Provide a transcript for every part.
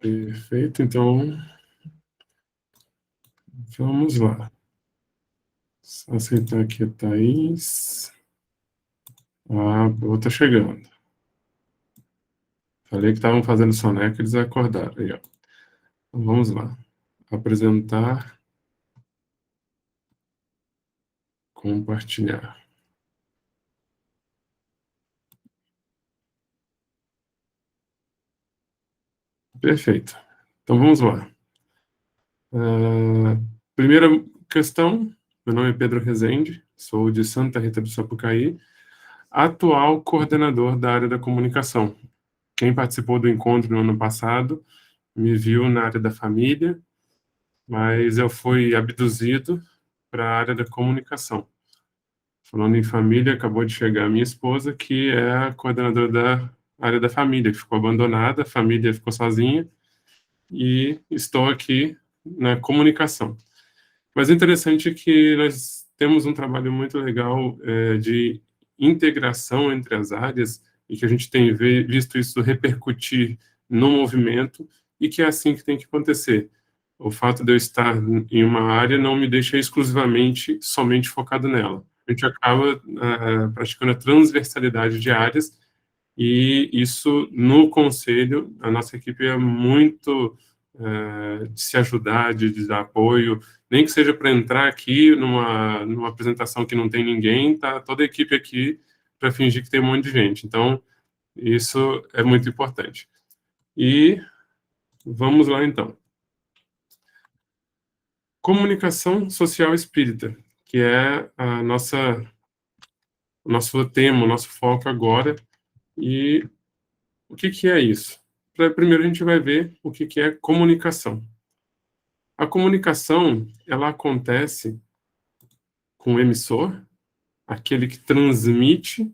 Perfeito, então vamos lá. Só aceitar aqui a Thaís. Ah, boa, tá chegando. Falei que estavam fazendo soneca, eles acordaram. Aí, ó. Então, vamos lá. Apresentar, compartilhar. Perfeito. Então vamos lá. Primeira questão, meu nome é Pedro Rezende, sou de Santa Rita do Sapucaí, atual coordenador da área da comunicação. Quem participou do encontro no ano passado me viu na área da família, mas eu fui abduzido para a área da comunicação. Falando em família, acabou de chegar a minha esposa, que é a coordenadora da área da família, que ficou abandonada, a família ficou sozinha, e estou aqui na comunicação. Mas é interessante que nós temos um trabalho muito legal de integração entre as áreas e que a gente tem visto isso repercutir no movimento e que é assim que tem que acontecer. O fato de eu estar em uma área não me deixa exclusivamente, somente focado nela. A gente acaba praticando a transversalidade de áreas e isso, no conselho, a nossa equipe é muito de se ajudar, de dar apoio, nem que seja para entrar aqui numa apresentação que não tem ninguém, tá toda a equipe aqui para fingir que tem um monte de gente. Então, isso é muito importante. E vamos lá, então. Comunicação social espírita, que é o nosso tema, o nosso foco agora. E o que é isso? Primeiro a gente vai ver o que é comunicação. A comunicação, ela acontece com o emissor, aquele que transmite,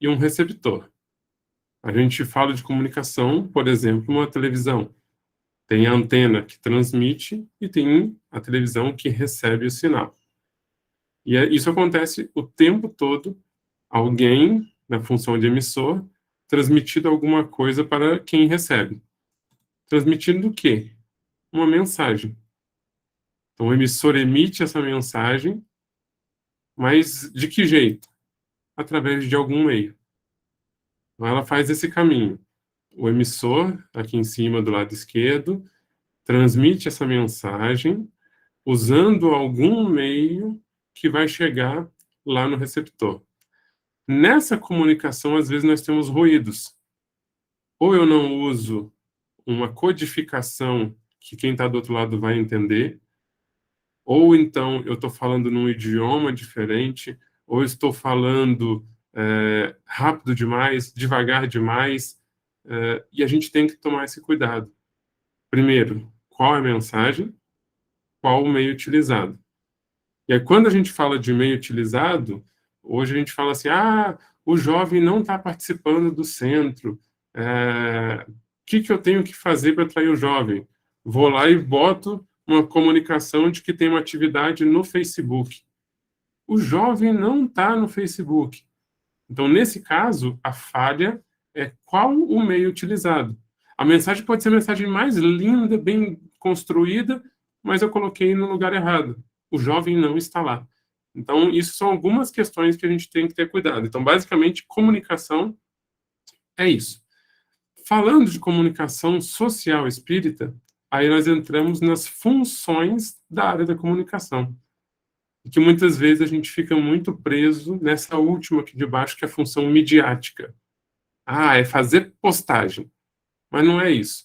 e um receptor. A gente fala de comunicação, por exemplo, uma televisão. Tem a antena que transmite e tem a televisão que recebe o sinal. E isso acontece o tempo todo, alguém, na função de emissor, transmitindo alguma coisa para quem recebe. Transmitindo o quê? Uma mensagem. Então, o emissor emite essa mensagem, mas de que jeito? Através de algum meio. Então, ela faz esse caminho. O emissor, aqui em cima do lado esquerdo, transmite essa mensagem usando algum meio que vai chegar lá no receptor. Nessa comunicação, às vezes, nós temos ruídos. Ou eu não uso uma codificação que quem está do outro lado vai entender, ou então eu estou falando num idioma diferente, ou estou falando rápido demais, devagar demais, e a gente tem que tomar esse cuidado. Primeiro, qual é a mensagem? Qual o meio utilizado? E aí, quando a gente fala de meio utilizado, hoje a gente fala assim, o jovem não está participando do centro, o que eu tenho que fazer para atrair o jovem? Vou lá e boto uma comunicação de que tem uma atividade no Facebook. O jovem não está no Facebook. Então, nesse caso, a falha é qual o meio utilizado. A mensagem pode ser a mensagem mais linda, bem construída, mas eu coloquei no lugar errado. O jovem não está lá. Então, isso são algumas questões que a gente tem que ter cuidado. Então, basicamente, comunicação é isso. Falando de comunicação social espírita, aí nós entramos nas funções da área da comunicação. E que muitas vezes a gente fica muito preso nessa última aqui de baixo, que é a função midiática. É fazer postagem. Mas não é isso.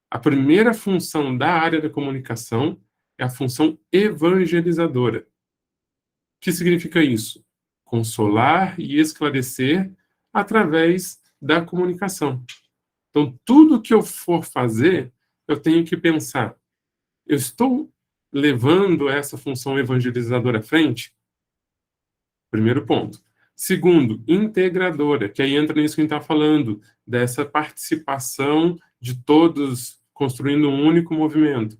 A primeira função da área da comunicação é a função evangelizadora. O que significa isso? Consolar e esclarecer através da comunicação. Então, tudo que eu for fazer, eu tenho que pensar, eu estou levando essa função evangelizadora à frente? Primeiro ponto. Segundo, integradora, que aí entra nisso que a gente está falando, dessa participação de todos construindo um único movimento.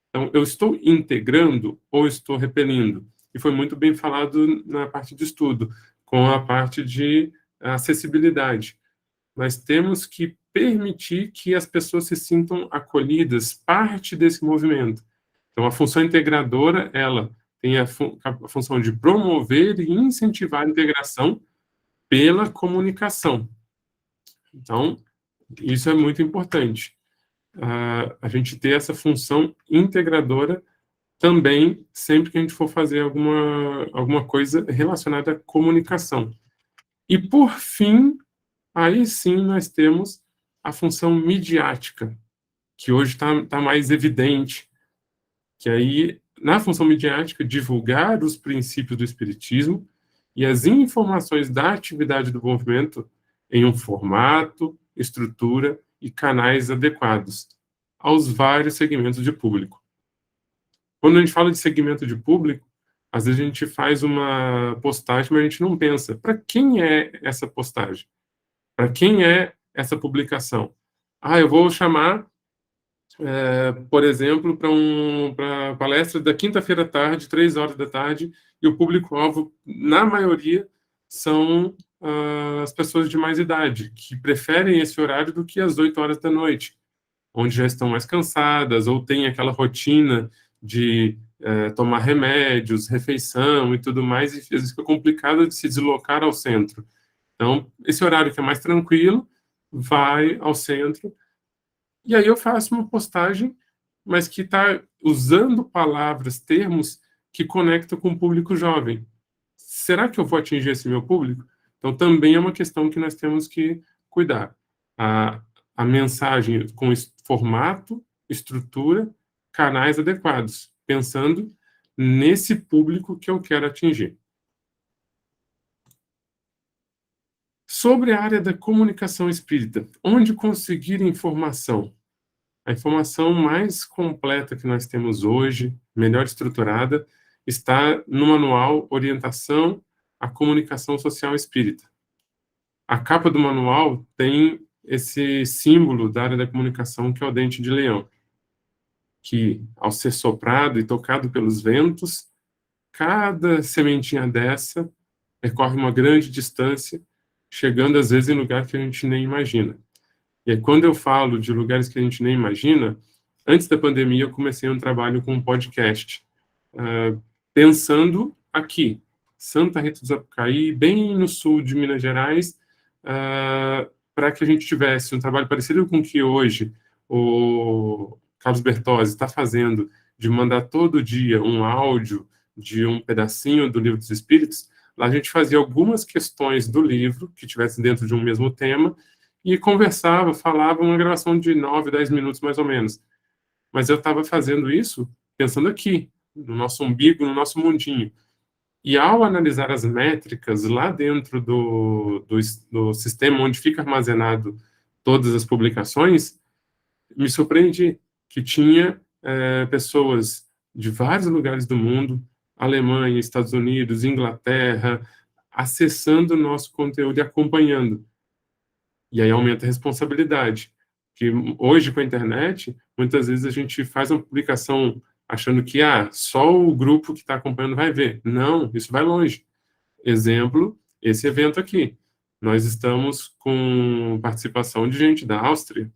Então, eu estou integrando ou estou repelindo? E foi muito bem falado na parte de estudo, com a parte de acessibilidade. Nós temos que permitir que as pessoas se sintam acolhidas, parte desse movimento. Então, a função integradora, ela tem a função de promover e incentivar a integração pela comunicação. Então, isso é muito importante. A gente ter essa função integradora também, sempre que a gente for fazer alguma coisa relacionada à comunicação. E, por fim, aí sim nós temos a função midiática, que hoje está mais evidente, que aí, na função midiática, divulgar os princípios do Espiritismo e as informações da atividade do movimento em um formato, estrutura e canais adequados aos vários segmentos de público. Quando a gente fala de segmento de público, às vezes a gente faz uma postagem, mas a gente não pensa, para quem é essa postagem? Para quem é essa publicação? Eu vou chamar, por exemplo, para palestra da quinta-feira à tarde, 3 horas da tarde, e o público-alvo, na maioria, são as pessoas de mais idade, que preferem esse horário do que as 8 horas da noite, onde já estão mais cansadas, ou têm aquela rotina de tomar remédios, refeição e tudo mais, e às vezes fica complicado de se deslocar ao centro. Então, esse horário que é mais tranquilo, vai ao centro, e aí eu faço uma postagem, mas que está usando palavras, termos que conectam com o público jovem. Será que eu vou atingir esse meu público? Então, também é uma questão que nós temos que cuidar. A mensagem com formato, estrutura, canais adequados, pensando nesse público que eu quero atingir. Sobre a área da comunicação espírita, onde conseguir informação? A informação mais completa que nós temos hoje, melhor estruturada, está no manual Orientação à Comunicação Social Espírita. A capa do manual tem esse símbolo da área da comunicação, que é o dente de leão, que, ao ser soprado e tocado pelos ventos, cada sementinha dessa percorre uma grande distância, chegando às vezes em lugar que a gente nem imagina. E aí, quando eu falo de lugares que a gente nem imagina, antes da pandemia eu comecei um trabalho com um podcast, pensando aqui, Santa Rita do Sapucaí, bem no sul de Minas Gerais, para que a gente tivesse um trabalho parecido com o que hoje o Carlos Bertozzi está fazendo, de mandar todo dia um áudio de um pedacinho do Livro dos Espíritos. Lá a gente fazia algumas questões do livro, que tivessem dentro de um mesmo tema, e conversava, falava, uma gravação de 9, 10 minutos mais ou menos. Mas eu estava fazendo isso pensando aqui, no nosso umbigo, no nosso mundinho. E ao analisar as métricas lá dentro do sistema onde fica armazenado todas as publicações, me surpreendi que tinha pessoas de vários lugares do mundo, Alemanha, Estados Unidos, Inglaterra, acessando o nosso conteúdo e acompanhando. E aí aumenta a responsabilidade. Que hoje, com a internet, muitas vezes a gente faz uma publicação achando que só o grupo que está acompanhando vai ver. Não, isso vai longe. Exemplo, esse evento aqui. Nós estamos com participação de gente da Áustria.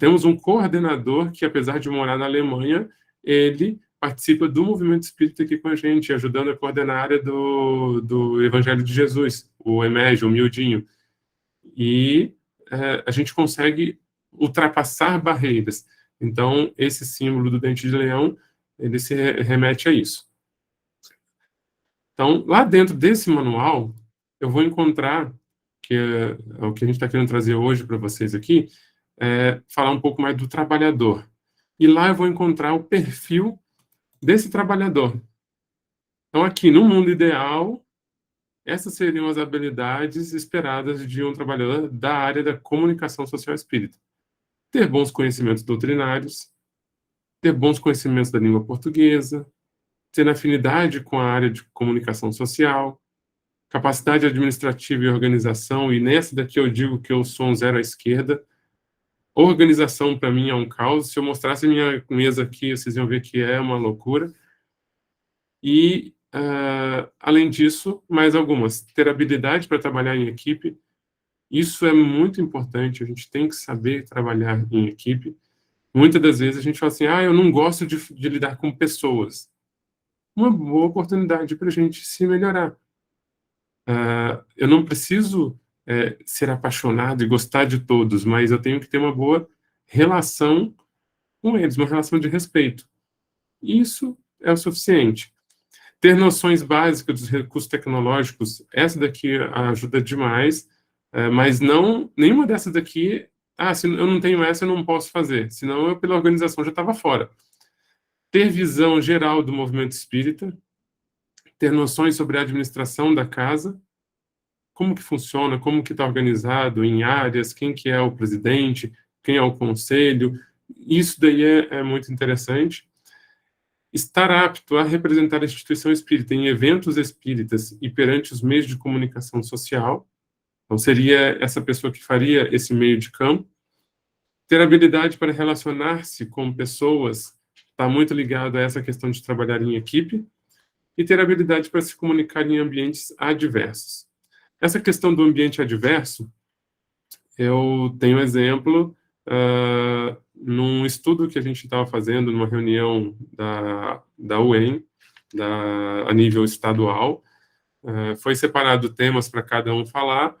Temos um coordenador que, apesar de morar na Alemanha, ele participa do movimento espírita aqui com a gente, ajudando a coordenar a área do Evangelho de Jesus, o EMEG, o Mildinho. E a gente consegue ultrapassar barreiras. Então, esse símbolo do dente de leão, ele se remete a isso. Então, lá dentro desse manual, eu vou encontrar, que é o que a gente está querendo trazer hoje para vocês aqui, falar um pouco mais do trabalhador. E lá eu vou encontrar o perfil desse trabalhador. Então, aqui, no mundo ideal, essas seriam as habilidades esperadas de um trabalhador da área da comunicação social espírita. Ter bons conhecimentos doutrinários, ter bons conhecimentos da língua portuguesa, ter afinidade com a área de comunicação social, capacidade administrativa e organização, e nessa daqui eu digo que eu sou um zero à esquerda. Organização, para mim, é um caos. Se eu mostrasse minha mesa aqui, vocês iam ver que é uma loucura. E, além disso, mais algumas. Ter habilidade para trabalhar em equipe Isso é muito importante, a gente tem que saber trabalhar em equipe. Muitas das vezes a gente fala assim, eu não gosto de lidar com pessoas. Uma boa oportunidade para a gente se melhorar. Eu não preciso ser apaixonado e gostar de todos, mas eu tenho que ter uma boa relação com eles, uma relação de respeito. Isso é o suficiente. Ter noções básicas dos recursos tecnológicos, essa daqui ajuda demais, mas não, nenhuma dessas daqui, se eu não tenho essa, eu não posso fazer, senão eu, pela organização, já estava fora. Ter visão geral do movimento espírita, ter noções sobre a administração da casa, como que funciona, como que está organizado em áreas, quem que é o presidente, quem é o conselho, isso daí é muito interessante. Estar apto a representar a instituição espírita em eventos espíritas e perante os meios de comunicação social, então seria essa pessoa que faria esse meio de campo. Ter habilidade para relacionar-se com pessoas, está muito ligado a essa questão de trabalhar em equipe, e ter habilidade para se comunicar em ambientes adversos. Essa questão do ambiente adverso, eu tenho um exemplo num estudo que a gente estava fazendo numa reunião da UEM, a nível estadual. Foi separado temas para cada um falar,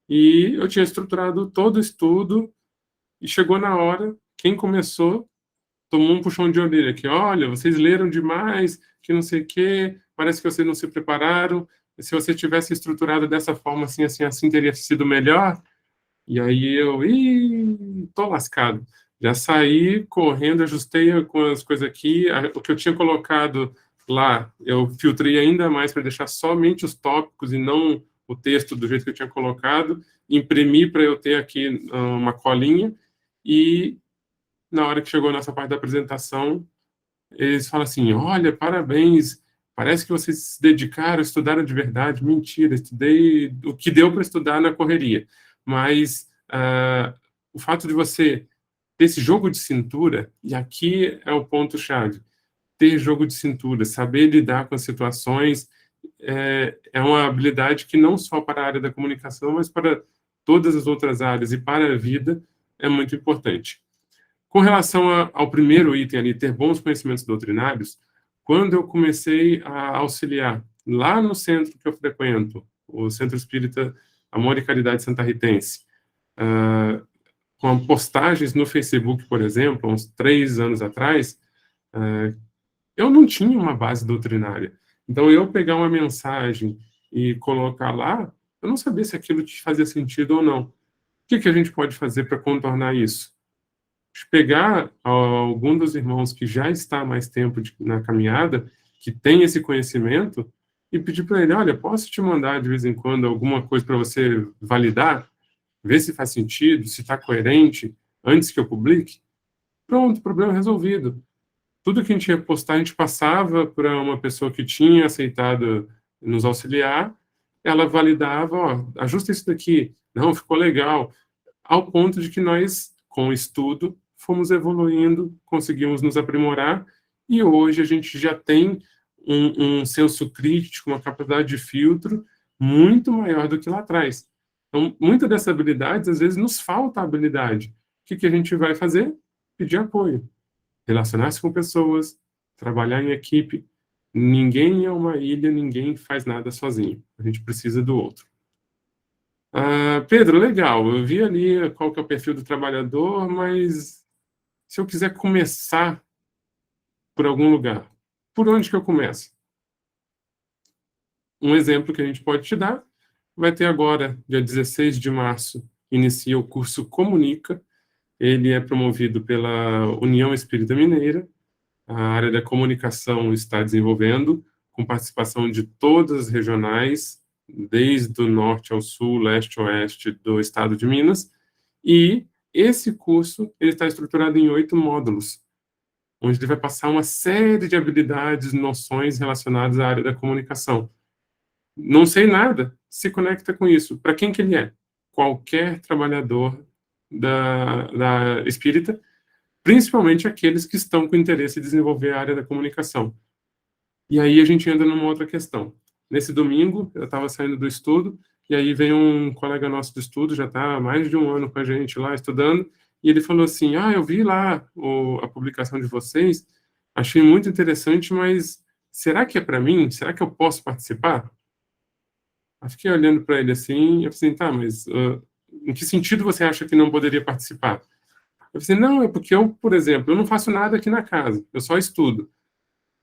e eu tinha estruturado todo o estudo, e chegou na hora, quem começou tomou um puxão de orelha, que olha, vocês leram demais, que não sei o quê, parece que vocês não se prepararam, se você tivesse estruturado dessa forma, assim, assim, assim, teria sido melhor. E aí eu, tô lascado. Já saí correndo, ajustei com as coisas aqui, o que eu tinha colocado lá, eu filtrei ainda mais para deixar somente os tópicos e não o texto do jeito que eu tinha colocado, imprimi para eu ter aqui uma colinha, e na hora que chegou a nossa parte da apresentação, eles falam assim, olha, parabéns, parece que vocês se dedicaram, estudaram de verdade. Mentira, estudei o que deu para estudar na correria. Mas o fato de você ter esse jogo de cintura, e aqui é o ponto-chave, ter jogo de cintura, saber lidar com as situações, é uma habilidade que não só para a área da comunicação, mas para todas as outras áreas e para a vida é muito importante. Com relação ao primeiro item ali, ter bons conhecimentos doutrinários, quando eu comecei a auxiliar lá no centro que eu frequento, o Centro Espírita Amor e Caridade Santa Ritense, com postagens no Facebook, por exemplo, uns 3 anos atrás, eu não tinha uma base doutrinária. Então, eu pegar uma mensagem e colocar lá, eu não sabia se aquilo te fazia sentido ou não. O que a gente pode fazer para contornar isso? Pegar algum dos irmãos que já está há mais tempo na caminhada, que tem esse conhecimento, e pedir para ele, olha, posso te mandar de vez em quando alguma coisa para você validar, ver se faz sentido, se está coerente, antes que eu publique? Pronto, problema resolvido. Tudo que a gente ia postar, a gente passava para uma pessoa que tinha aceitado nos auxiliar, ela validava, ajusta isso daqui, não, ficou legal, ao ponto de que nós, com o estudo, fomos evoluindo, conseguimos nos aprimorar, e hoje a gente já tem um senso crítico, uma capacidade de filtro muito maior do que lá atrás. Então, muitas dessas habilidades, às vezes, nos falta habilidade. O que a gente vai fazer? Pedir apoio. Relacionar-se com pessoas, trabalhar em equipe. Ninguém é uma ilha, ninguém faz nada sozinho. A gente precisa do outro. Pedro, legal, eu vi ali qual que é o perfil do trabalhador, mas se eu quiser começar por algum lugar, por onde que eu começo? Um exemplo que a gente pode te dar, vai ter agora, dia 16 de março, inicia o curso Comunica. Ele é promovido pela União Espírita Mineira. A área da comunicação está desenvolvendo, com participação de todas as regionais, desde o norte ao sul, leste a oeste do estado de Minas. E esse curso ele está estruturado em 8 módulos, onde ele vai passar uma série de habilidades, noções relacionadas à área da comunicação. Não sei nada, se conecta com isso. Para quem que ele é? Qualquer trabalhador da espírita, principalmente aqueles que estão com interesse em desenvolver a área da comunicação. E aí a gente entra numa outra questão. Nesse domingo, eu estava saindo do estudo, e aí vem um colega nosso de estudo, já está há mais de um ano com a gente lá estudando, e ele falou assim, eu vi lá a publicação de vocês, achei muito interessante, mas será que é para mim? Será que eu posso participar? Eu fiquei olhando para ele assim, eu falei assim, tá, mas em que sentido você acha que não poderia participar? Eu falei assim, não, é porque eu, por exemplo, eu não faço nada aqui na casa, eu só estudo.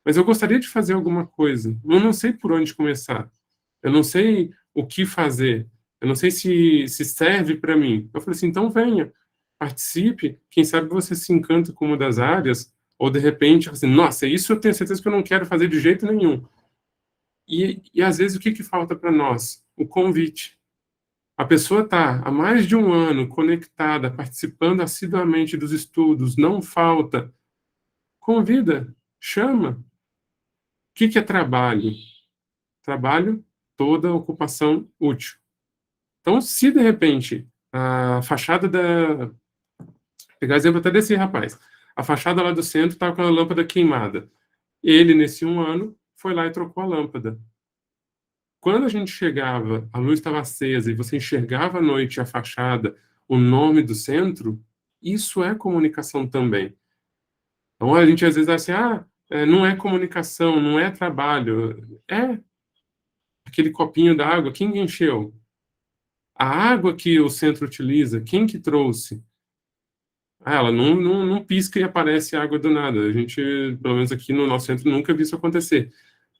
Mas eu gostaria de fazer alguma coisa. Eu não sei por onde começar. Eu não sei o que fazer. Eu não sei se serve para mim. Eu falei assim, então venha, participe. Quem sabe você se encanta com uma das áreas, ou de repente, assim, nossa, isso eu tenho certeza que eu não quero fazer de jeito nenhum. E às vezes o que falta para nós? O convite. A pessoa está há mais de um ano conectada, participando assiduamente dos estudos, não falta. Convida, chama. O que é trabalho? Trabalho, toda ocupação útil. Então, se de repente a fachada da. Vou pegar exemplo até desse rapaz. A fachada lá do centro estava com a lâmpada queimada. Ele, nesse um ano, foi lá e trocou a lâmpada. Quando a gente chegava, a luz estava acesa e você enxergava à noite a fachada, o nome do centro, isso é comunicação também. Então, a gente às vezes acha assim, não é comunicação, não é trabalho. É aquele copinho d'água, quem encheu? A água que o centro utiliza, quem que trouxe? Ela não pisca e aparece água do nada. A gente, pelo menos aqui no nosso centro, nunca viu isso acontecer.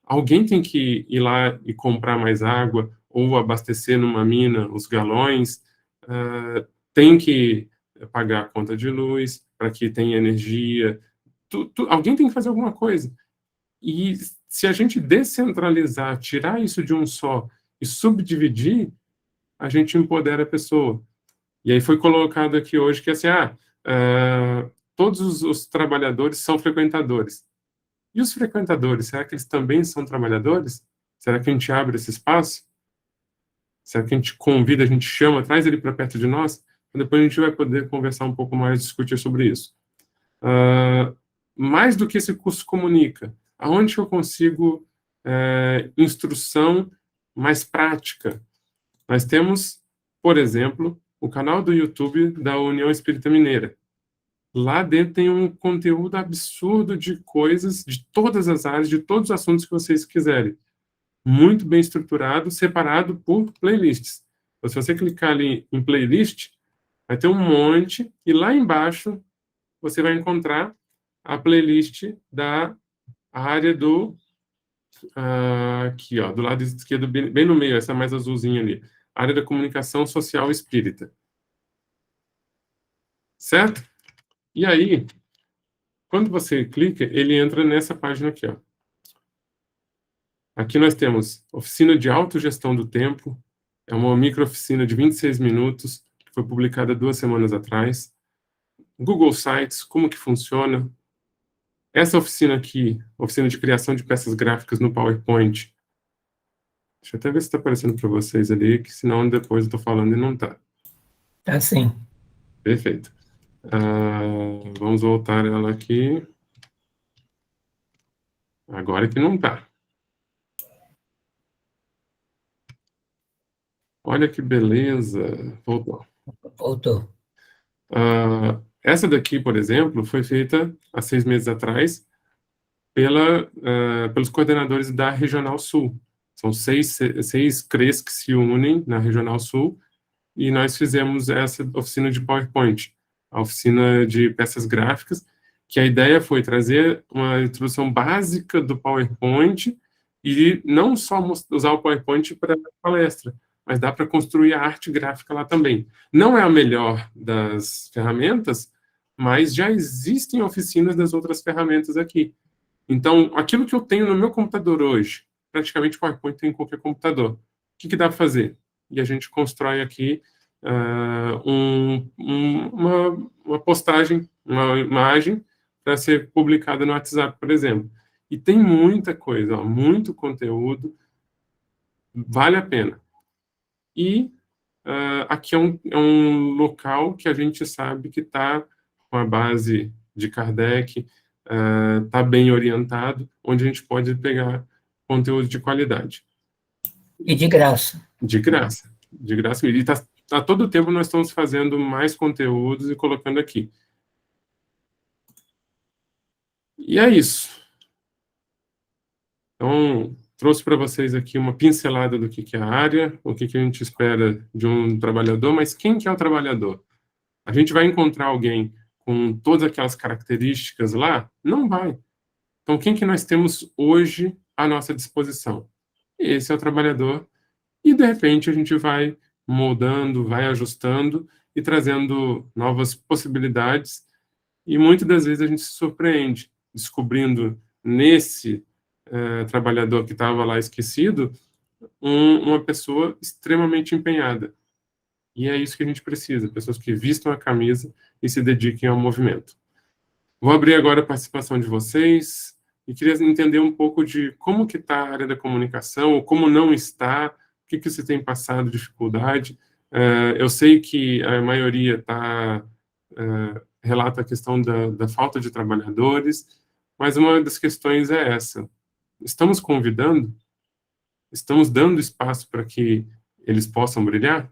Alguém tem que ir lá e comprar mais água, ou abastecer numa mina os galões, tem que pagar a conta de luz para que tenha energia. Alguém tem que fazer alguma coisa. E se a gente descentralizar, tirar isso de um só e subdividir, a gente empodera a pessoa. E aí foi colocado aqui hoje que assim, todos os trabalhadores são frequentadores. E os frequentadores, será que eles também são trabalhadores? Será que a gente abre esse espaço? Será que a gente convida, a gente chama, traz ele para perto de nós? Depois a gente vai poder conversar um pouco mais, discutir sobre isso. Mais do que esse curso comunica, aonde eu consigo instrução mais prática? Nós temos, por exemplo, o canal do YouTube da União Espírita Mineira. Lá dentro tem um conteúdo absurdo de coisas de todas as áreas, de todos os assuntos que vocês quiserem. Muito bem estruturado, separado por playlists. Então, se você clicar ali em playlist, vai ter um monte, e lá embaixo você vai encontrar a playlist da área do... aqui, ó, do lado esquerdo, bem no meio, essa mais azulzinha ali. Área da comunicação social espírita. Certo? E aí, quando você clica, ele entra nessa página aqui, ó. Aqui nós temos oficina de autogestão do tempo, é uma micro-oficina de 26 minutos, que foi publicada 2 semanas atrás. Google Sites, como que funciona. Essa oficina aqui, oficina de criação de peças gráficas no PowerPoint. Deixa eu até ver se está aparecendo para vocês ali, que senão depois eu estou falando e não está. Tá sim. Perfeito. Vamos voltar ela aqui. Agora que não está. Olha que beleza. Voltou. Voltou. Essa daqui, por exemplo, foi feita há 6 meses atrás pelos coordenadores da Regional Sul. São seis CREs que se unem na Regional Sul, e nós fizemos essa oficina de PowerPoint, a oficina de peças gráficas, que a ideia foi trazer uma introdução básica do PowerPoint, e não só usar o PowerPoint para palestra, mas dá para construir a arte gráfica lá também. Não é a melhor das ferramentas, mas já existem oficinas das outras ferramentas aqui. Então, aquilo que eu tenho no meu computador hoje, praticamente o PowerPoint tem em qualquer computador. O que dá para fazer? E a gente constrói aqui uma postagem, uma imagem, para ser publicada no WhatsApp, por exemplo. E tem muita coisa, muito conteúdo, vale a pena. E aqui é um local que a gente sabe que está com a base de Kardec, está bem orientado, onde a gente pode pegar conteúdo de qualidade. E de graça. De graça. de graça. E a todo tempo nós estamos fazendo mais conteúdos e colocando aqui. E é isso. Então, trouxe para vocês aqui uma pincelada do que é a área, o que a gente espera de um trabalhador, mas quem que é o trabalhador? A gente vai encontrar alguém com todas aquelas características lá? Não vai. Então, quem que nós temos hoje à nossa disposição? Esse é o trabalhador, e de repente a gente vai moldando, vai ajustando e trazendo novas possibilidades, e muitas das vezes a gente se surpreende, descobrindo nesse trabalhador que estava lá esquecido, uma pessoa extremamente empenhada. E é isso que a gente precisa, pessoas que vistam a camisa e se dediquem ao movimento. Vou abrir agora a participação de vocês e queria entender um pouco de como que está a área da comunicação, ou como não está, o que você tem passado dificuldade. Eu sei que a maioria relata a questão da falta de trabalhadores, mas uma das questões é essa. Estamos convidando? Estamos dando espaço para que eles possam brilhar?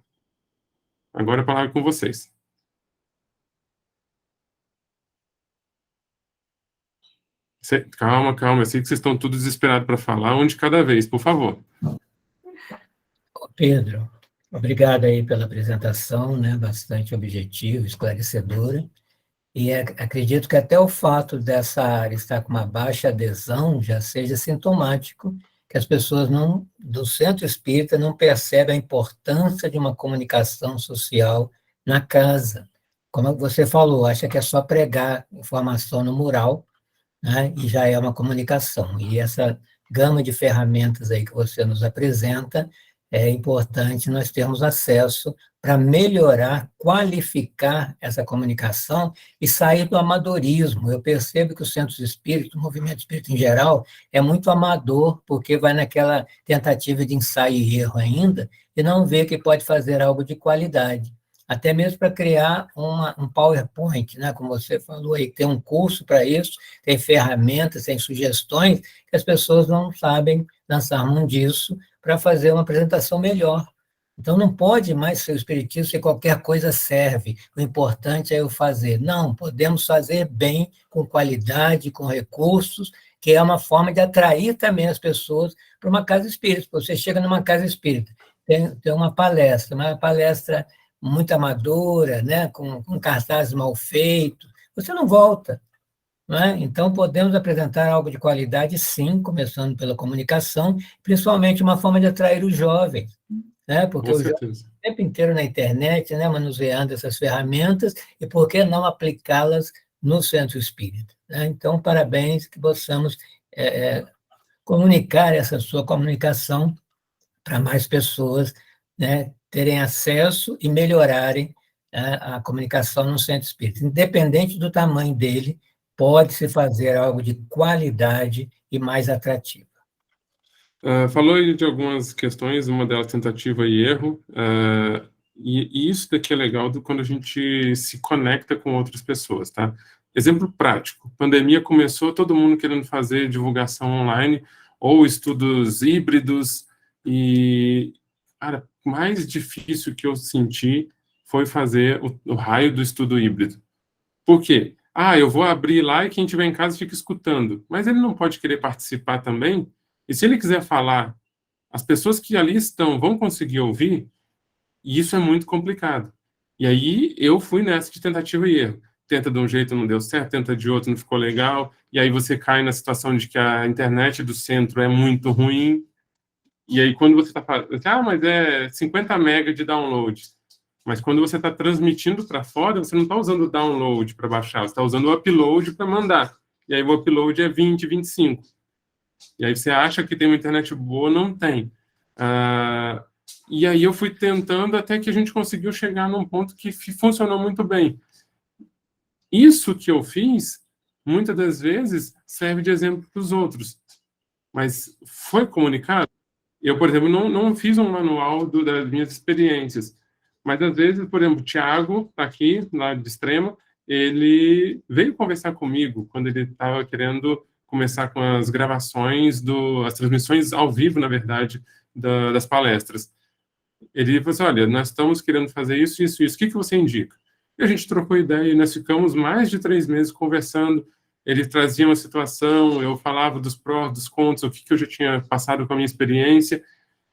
Agora a palavra é com vocês. Calma, calma. Eu sei que vocês estão todos desesperados para falar, um de cada vez, por favor. Pedro, obrigado aí pela apresentação, né? Bastante objetiva, esclarecedora. E acredito que até o fato dessa área estar com uma baixa adesão já seja sintomático que as pessoas do centro espírita não percebem a importância de uma comunicação social na casa. Como você falou, acha que é só pregar informação no mural, né, e já é uma comunicação. E essa gama de ferramentas aí que você nos apresenta, é importante nós termos acesso para melhorar, qualificar essa comunicação e sair do amadorismo. Eu percebo que o centro espírita, o movimento espírita em geral, é muito amador, porque vai naquela tentativa de ensaio e erro ainda, e não vê que pode fazer algo de qualidade. Até mesmo para criar um PowerPoint, né? Como você falou aí, tem um curso para isso, tem ferramentas, tem sugestões, que as pessoas não sabem lançar mão disso para fazer uma apresentação melhor. Então, não pode mais ser o espiritismo se qualquer coisa serve, o importante é eu fazer. Não, podemos fazer bem, com qualidade, com recursos, que é uma forma de atrair também as pessoas para uma casa espírita. Você chega numa casa espírita, tem uma palestra muito amadora, né, com cartazes mal feitos, você não volta. Não é? Então, podemos apresentar algo de qualidade, sim, começando pela comunicação, principalmente uma forma de atrair os jovens, né? Porque os jovens estão o tempo inteiro na internet, né, manuseando essas ferramentas, e por que não aplicá-las no centro espírita? Né? Então, parabéns, que possamos comunicar essa sua comunicação para mais pessoas, né, terem acesso e melhorarem a comunicação no centro espírita. Independente do tamanho dele, pode-se fazer algo de qualidade e mais atrativo. Falou aí de algumas questões, uma delas tentativa e erro, e isso daqui é legal quando a gente se conecta com outras pessoas, tá? Exemplo prático, pandemia começou, todo mundo querendo fazer divulgação online, ou estudos híbridos, e, cara, mais difícil que eu senti foi fazer o raio do estudo híbrido. Por quê? Eu vou abrir lá e quem estiver em casa fica escutando. Mas ele não pode querer participar também? E se ele quiser falar, as pessoas que ali estão vão conseguir ouvir? E isso é muito complicado. E aí eu fui nessa de tentativa e erro. Tenta de um jeito, não deu certo, tenta de outro, não ficou legal. E aí você cai na situação de que a internet do centro é muito ruim. E aí quando você está falando, mas é 50 mega de download. Mas quando você está transmitindo para fora, você não está usando o download para baixar, você está usando o upload para mandar. E aí o upload é 20, 25. E aí você acha que tem uma internet boa, não tem. E aí eu fui tentando até que a gente conseguiu chegar num ponto que funcionou muito bem. Isso que eu fiz, muitas das vezes, serve de exemplo para os outros. Mas foi comunicado? Eu, por exemplo, não fiz um manual das minhas experiências. Mas, às vezes, por exemplo, o Thiago, aqui, lá de Extrema, ele veio conversar comigo quando ele estava querendo começar com as gravações, as transmissões ao vivo, na verdade, das palestras. Ele falou assim, olha, nós estamos querendo fazer isso, isso, isso, o que que você indica? E a gente trocou ideia e nós ficamos mais de 3 meses conversando. Ele trazia uma situação, eu falava dos prós, dos contras, o que que eu já tinha passado com a minha experiência,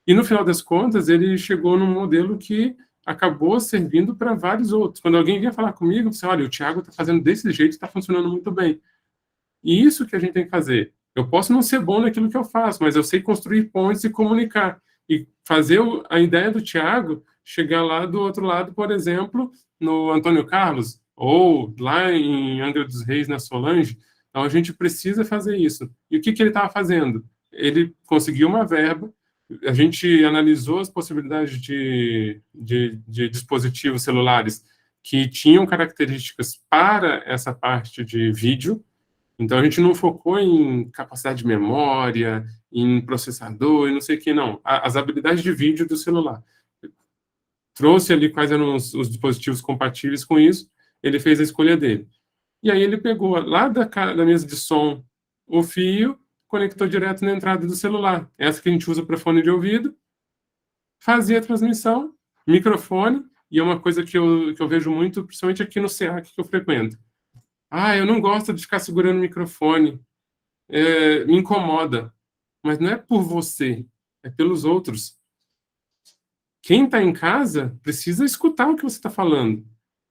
e no final das contas ele chegou num modelo que acabou servindo para vários outros. Quando alguém vinha falar comigo, você, olha, o Thiago está fazendo desse jeito, está funcionando muito bem. E isso que a gente tem que fazer. Eu posso não ser bom naquilo que eu faço, mas eu sei construir pontes e comunicar. E fazer a ideia do Thiago chegar lá do outro lado, por exemplo, no Antônio Carlos, ou lá em Angra dos Reis, na Solange. Então, a gente precisa fazer isso. E o que que ele estava fazendo? Ele conseguiu uma verba, a gente analisou as possibilidades de dispositivos celulares que tinham características para essa parte de vídeo, então, a gente não focou em capacidade de memória, em processador e não sei o que, não. As habilidades de vídeo do celular. Trouxe ali quais eram os dispositivos compatíveis com isso, ele fez a escolha dele. E aí ele pegou lá da mesa de som o fio, conectou direto na entrada do celular. Essa que a gente usa para fone de ouvido, fazia a transmissão, microfone, e é uma coisa que eu vejo muito, principalmente aqui no SEAC que eu frequento. Ah, eu não gosto de ficar segurando o microfone. Me incomoda. Mas não é por você, é pelos outros. Quem está em casa precisa escutar o que você está falando.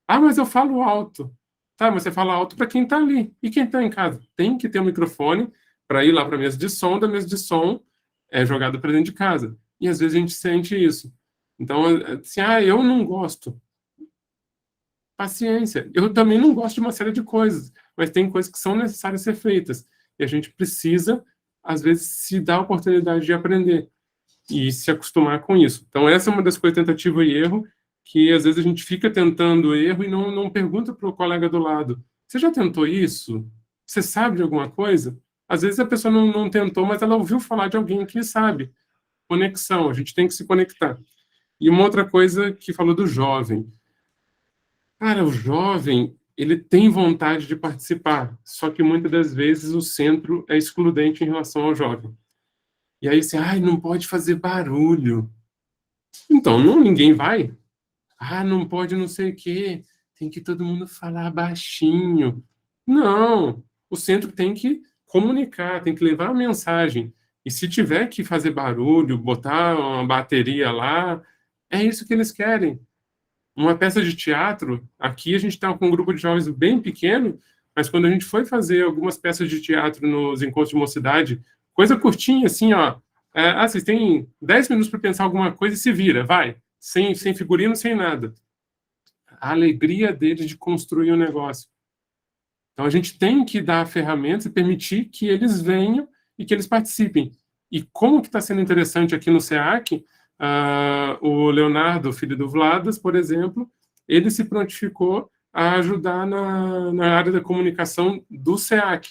Ah, mas eu falo alto. Tá, mas você fala alto para quem está ali. E quem está em casa? Tem que ter um microfone para ir lá para a mesa de som, da mesa de som é jogado para dentro de casa. E às vezes a gente sente isso. Então, assim, eu não gosto. Paciência. Eu também não gosto de uma série de coisas, mas tem coisas que são necessárias ser feitas. E a gente precisa, às vezes, se dar a oportunidade de aprender e se acostumar com isso. Então, essa é uma das coisas, tentativa e erro, que às vezes a gente fica tentando erro e não pergunta para o colega do lado: você já tentou isso? Você sabe de alguma coisa? Às vezes a pessoa não tentou, mas ela ouviu falar de alguém que sabe. Conexão, a gente tem que se conectar. E uma outra coisa que falou do jovem. Cara, o jovem, ele tem vontade de participar, só que muitas das vezes o centro é excludente em relação ao jovem. E aí você, não pode fazer barulho. Então, ninguém vai. Não pode não sei o quê, tem que todo mundo falar baixinho. Não, o centro tem que comunicar, tem que levar a mensagem. E se tiver que fazer barulho, botar uma bateria lá, é isso que eles querem. Uma peça de teatro, aqui a gente está com um grupo de jovens bem pequeno, mas quando a gente foi fazer algumas peças de teatro nos encontros de mocidade, coisa curtinha assim, ó. Vocês têm 10 minutos para pensar alguma coisa e se vira, vai. Sem figurino, sem nada. A alegria deles de construir um negócio. Então a gente tem que dar ferramentas e permitir que eles venham e que eles participem. E como que está sendo interessante aqui no SEAC, o Leonardo, filho do Vladas, por exemplo, ele se prontificou a ajudar na área da comunicação do SEAC.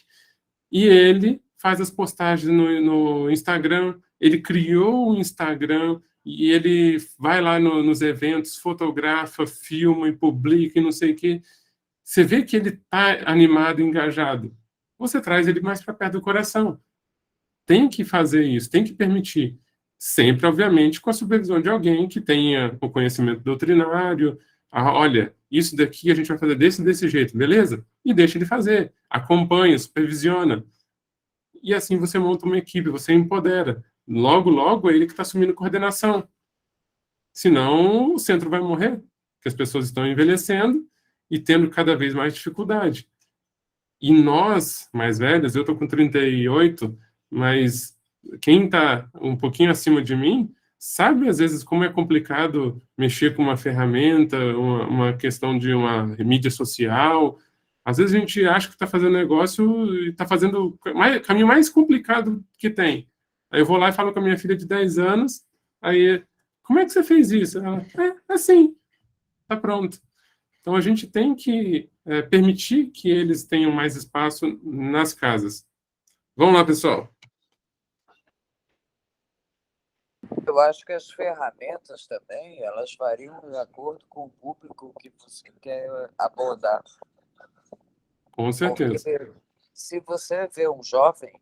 E ele faz as postagens no Instagram, ele criou um Instagram e ele vai lá nos eventos, fotografa, filma e publica e não sei o quê. Você vê que ele está animado, engajado. Você traz ele mais para perto do coração. Tem que fazer isso, tem que permitir. Sempre, obviamente, com a supervisão de alguém que tenha o conhecimento doutrinário. Olha, isso daqui a gente vai fazer desse jeito, beleza? E deixa ele fazer. Acompanha, supervisiona. E assim você monta uma equipe, você empodera. Logo, logo, é ele que está assumindo coordenação. Senão, o centro vai morrer, porque as pessoas estão envelhecendo e tendo cada vez mais dificuldade. E nós, mais velhos, eu estou com 38, mas quem está um pouquinho acima de mim, sabe às vezes como é complicado mexer com uma ferramenta, uma questão de uma mídia social. Às vezes a gente acha que está fazendo negócio e está fazendo o caminho mais complicado que tem. Aí eu vou lá e falo com a minha filha de 10 anos, aí, como é que você fez isso? Ela, assim, tá pronto. Então, a gente tem que permitir que eles tenham mais espaço nas casas. Vamos lá, pessoal. Eu acho que as ferramentas também, elas variam de acordo com o público que você quer abordar. Com certeza. Porque se você vê um jovem,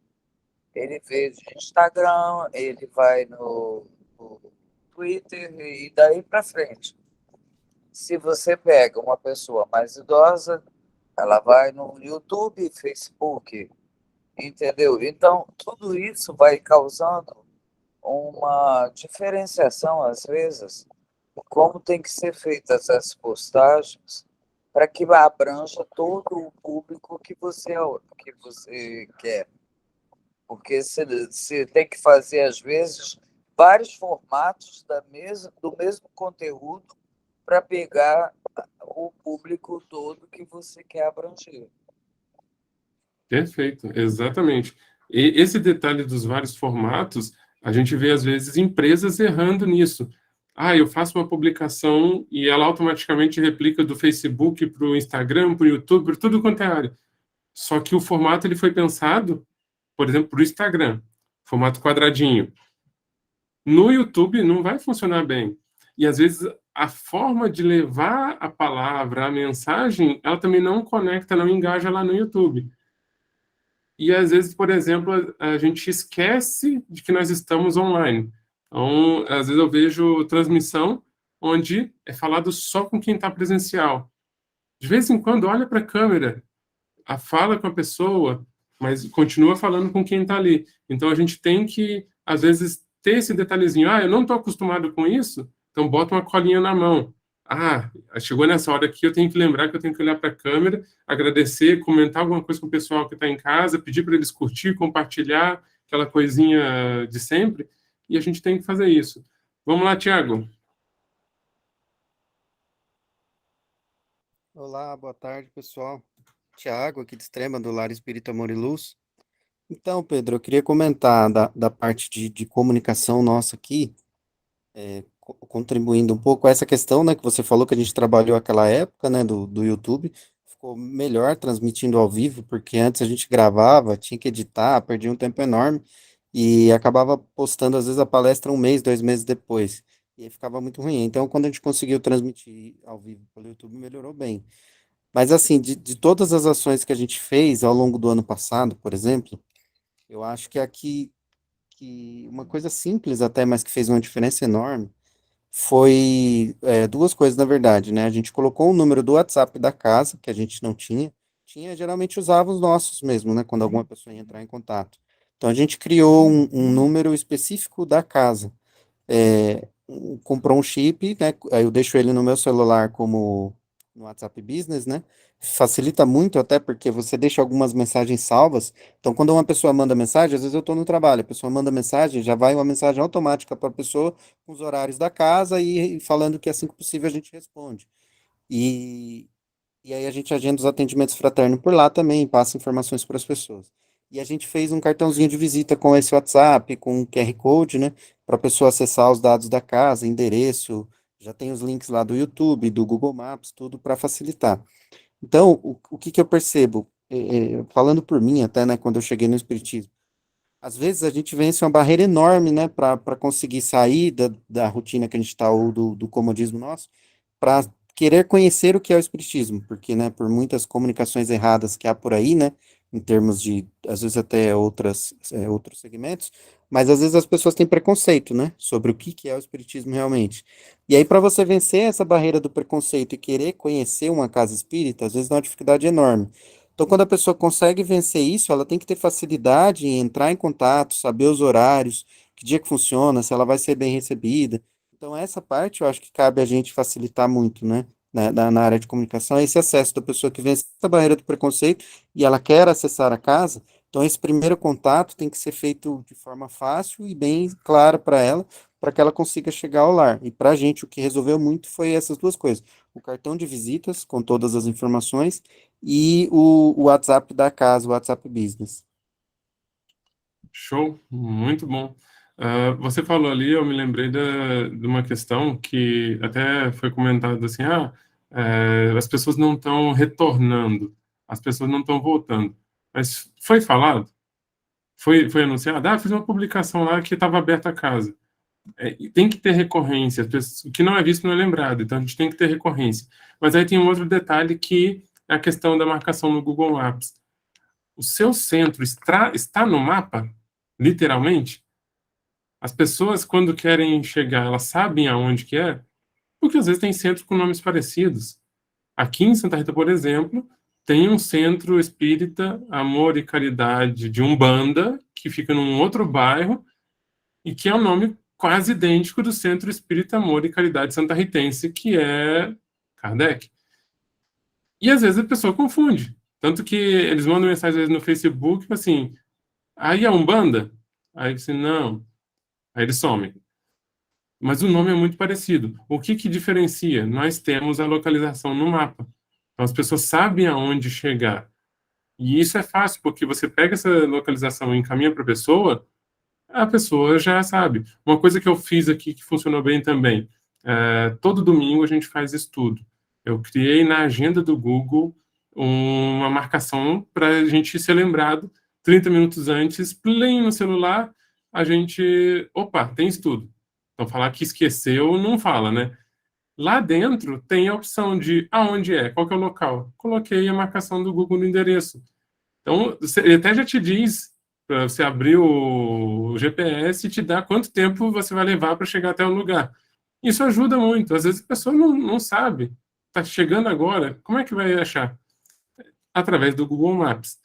ele vê Instagram, ele vai no Twitter e daí para frente. Se você pega uma pessoa mais idosa, ela vai no YouTube, Facebook, entendeu? Então, tudo isso vai causando uma diferenciação, às vezes, como tem que ser feitas as postagens para que abranja todo o público que você quer. Porque você tem que fazer, às vezes, vários formatos do mesmo conteúdo para pegar o público todo que você quer abranger. Perfeito, exatamente. E esse detalhe dos vários formatos, a gente vê, às vezes, empresas errando nisso. Ah, eu faço uma publicação e ela automaticamente replica do Facebook para o Instagram, para o YouTube, para tudo quanto é área. Só que o formato ele foi pensado, por exemplo, para o Instagram, formato quadradinho. No YouTube não vai funcionar bem. E, às vezes, a forma de levar a palavra, a mensagem, ela também não conecta, não engaja lá no YouTube. E, às vezes, por exemplo, a gente esquece de que nós estamos online. Então, às vezes eu vejo transmissão onde é falado só com quem está presencial. De vez em quando, olha para a câmera, fala com a pessoa, mas continua falando com quem está ali. Então, a gente tem que, às vezes, ter esse detalhezinho. Ah, eu não estou acostumado com isso, então bota uma colinha na mão. Ah, chegou nessa hora aqui, eu tenho que lembrar que eu tenho que olhar para a câmera, agradecer, comentar alguma coisa com o pessoal que está em casa, pedir para eles curtir, compartilhar, aquela coisinha de sempre, e a gente tem que fazer isso. Vamos lá, Tiago. Olá, boa tarde, pessoal. Tiago, aqui de Extrema, do Lar Espírita Amor e Luz. Então, Pedro, eu queria comentar da parte de comunicação nossa aqui, contribuindo um pouco a essa questão, né, que você falou que a gente trabalhou aquela época, né, do YouTube. Ficou melhor transmitindo ao vivo, porque antes a gente gravava, tinha que editar, perdia um tempo enorme e acabava postando, às vezes, a palestra um mês, 2 meses depois. E aí ficava muito ruim. Então, quando a gente conseguiu transmitir ao vivo pelo YouTube, melhorou bem. Mas assim, de todas as ações que a gente fez ao longo do ano passado, por exemplo, eu acho que que uma coisa simples até, mas que fez uma diferença enorme, foi duas coisas, na verdade, né? A gente colocou o número do WhatsApp da casa, que a gente não tinha, geralmente usava os nossos mesmo, né? Quando alguma pessoa ia entrar em contato. Então a gente criou um número específico da casa. Comprou um chip, né? Aí eu deixo ele no meu celular como no WhatsApp Business, né? Facilita muito até porque você deixa algumas mensagens salvas. Então, quando uma pessoa manda mensagem, às vezes eu estou no trabalho, a pessoa manda mensagem, já vai uma mensagem automática para a pessoa com os horários da casa e falando que assim que possível a gente responde. E, e aí a gente agenda os atendimentos fraternos por lá também, passa informações para as pessoas. E a gente fez um cartãozinho de visita com esse WhatsApp, com um QR Code, né, para a pessoa acessar os dados da casa, endereço, já tem os links lá do YouTube, do Google Maps, tudo para facilitar. Então, o que que eu percebo? Falando por mim até, né, quando eu cheguei no Espiritismo, às vezes a gente vence uma barreira enorme, né, para conseguir sair da rotina que a gente está, ou do comodismo nosso, para querer conhecer o que é o espiritismo, porque, né, por muitas comunicações erradas que há por aí, né, em termos de, às vezes até outros segmentos, mas às vezes as pessoas têm preconceito, né, sobre o que é o espiritismo realmente. E aí, para você vencer essa barreira do preconceito e querer conhecer uma casa espírita, às vezes dá uma dificuldade enorme. Então, quando a pessoa consegue vencer isso, ela tem que ter facilidade em entrar em contato, saber os horários, que dia que funciona, se ela vai ser bem recebida. Então, essa parte eu acho que cabe a gente facilitar muito, né? Na área de comunicação, é esse acesso da pessoa que vence essa barreira do preconceito e ela quer acessar a casa. Então, esse primeiro contato tem que ser feito de forma fácil e bem clara para que ela consiga chegar ao lar. E para a gente, o que resolveu muito foi essas duas coisas: o cartão de visitas, com todas as informações, e o WhatsApp da casa, o WhatsApp Business. Show, muito bom. Você falou ali, eu me lembrei de uma questão que até foi comentado assim, as pessoas não estão retornando, as pessoas não estão voltando. Mas foi falado? Foi anunciado? Fiz uma publicação lá que estava aberta a casa. E tem que ter recorrência, o que não é visto não é lembrado, então a gente tem que ter recorrência. Mas aí tem um outro detalhe que é a questão da marcação no Google Maps. O seu centro está no mapa, literalmente? As pessoas, quando querem chegar, elas sabem aonde que é, porque às vezes tem centro com nomes parecidos. Aqui em Santa Rita, por exemplo, tem um centro espírita Amor e Caridade de Umbanda, que fica num outro bairro, e que é um nome quase idêntico do Centro Espírita Amor e Caridade Santarritense, que é Kardec. E às vezes a pessoa confunde. Tanto que eles mandam mensagem às vezes, no Facebook, assim, aí é Umbanda? Aí assim, não. Aí eles somem. Mas o nome é muito parecido. O que que diferencia? Nós temos a localização no mapa. Então as pessoas sabem aonde chegar. E isso é fácil, porque você pega essa localização e encaminha para a pessoa já sabe. Uma coisa que eu fiz aqui que funcionou bem também, todo domingo a gente faz estudo. Eu criei na agenda do Google uma marcação para a gente ser lembrado 30 minutos antes, plim no celular, a gente, opa, tem estudo. Então, falar que esqueceu não fala, né? Lá dentro tem a opção de aonde é, qual que é o local. Coloquei a marcação do Google no endereço. Então, ele até já te diz para você abrir o GPS e te dá quanto tempo você vai levar para chegar até o lugar. Isso ajuda muito. Às vezes a pessoa não sabe. Está chegando agora, como é que vai achar? Através do Google Maps.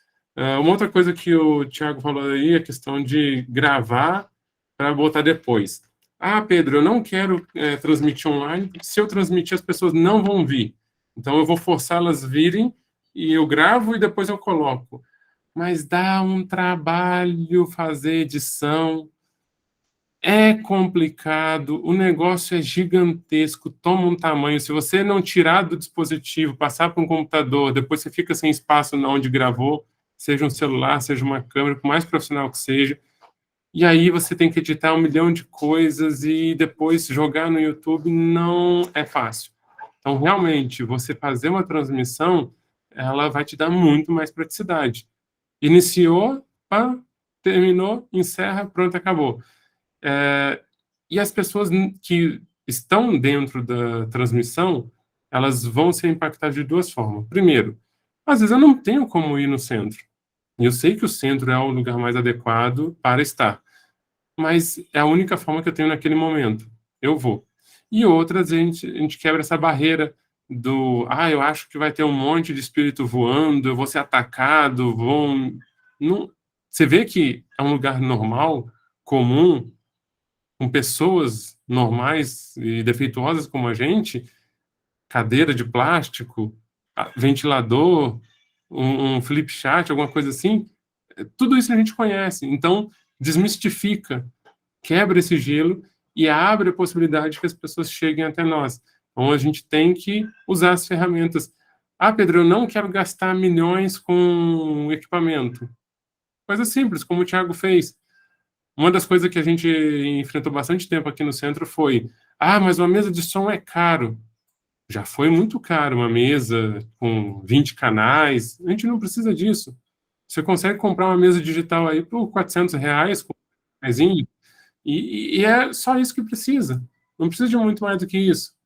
Uma outra coisa que o Thiago falou aí, a questão de gravar para botar depois. Ah, Pedro, eu não quero transmitir online. Se eu transmitir, as pessoas não vão vir. Então, eu vou forçá-las a virem e eu gravo e depois eu coloco. Mas dá um trabalho fazer edição, é complicado, o negócio é gigantesco, toma um tamanho. Se você não tirar do dispositivo, passar para um computador, depois você fica sem espaço onde gravou, seja um celular, seja uma câmera, por mais profissional que seja, e aí você tem que editar 1 milhão de coisas e depois jogar no YouTube, não é fácil. Então, realmente, você fazer uma transmissão, ela vai te dar muito mais praticidade. Iniciou, pá, terminou, encerra, pronto, acabou. E as pessoas que estão dentro da transmissão, elas vão ser impactadas de duas formas. Primeiro, às vezes eu não tenho como ir no centro. E eu sei que o centro é o lugar mais adequado para estar, mas é a única forma que eu tenho naquele momento. Eu vou. E outras, a gente quebra essa barreira do, eu acho que vai ter um monte de espírito voando, eu vou ser atacado, vão... Não... Você vê que é um lugar normal, comum, com pessoas normais e defeituosas como a gente, cadeira de plástico, ventilador, um flip chart, alguma coisa assim, tudo isso a gente conhece. Então, desmistifica, quebra esse gelo e abre a possibilidade que as pessoas cheguem até nós. Então, a gente tem que usar as ferramentas. Ah, Pedro, eu não quero gastar milhões com equipamento. Coisa simples, como o Thiago fez. Uma das coisas que a gente enfrentou bastante tempo aqui no centro foi: mas uma mesa de som é caro. Já foi muito caro uma mesa com 20 canais. A gente não precisa disso. Você consegue comprar uma mesa digital aí por R$ 400 com um pezinho, e é só isso que precisa. Não precisa de muito mais do que isso.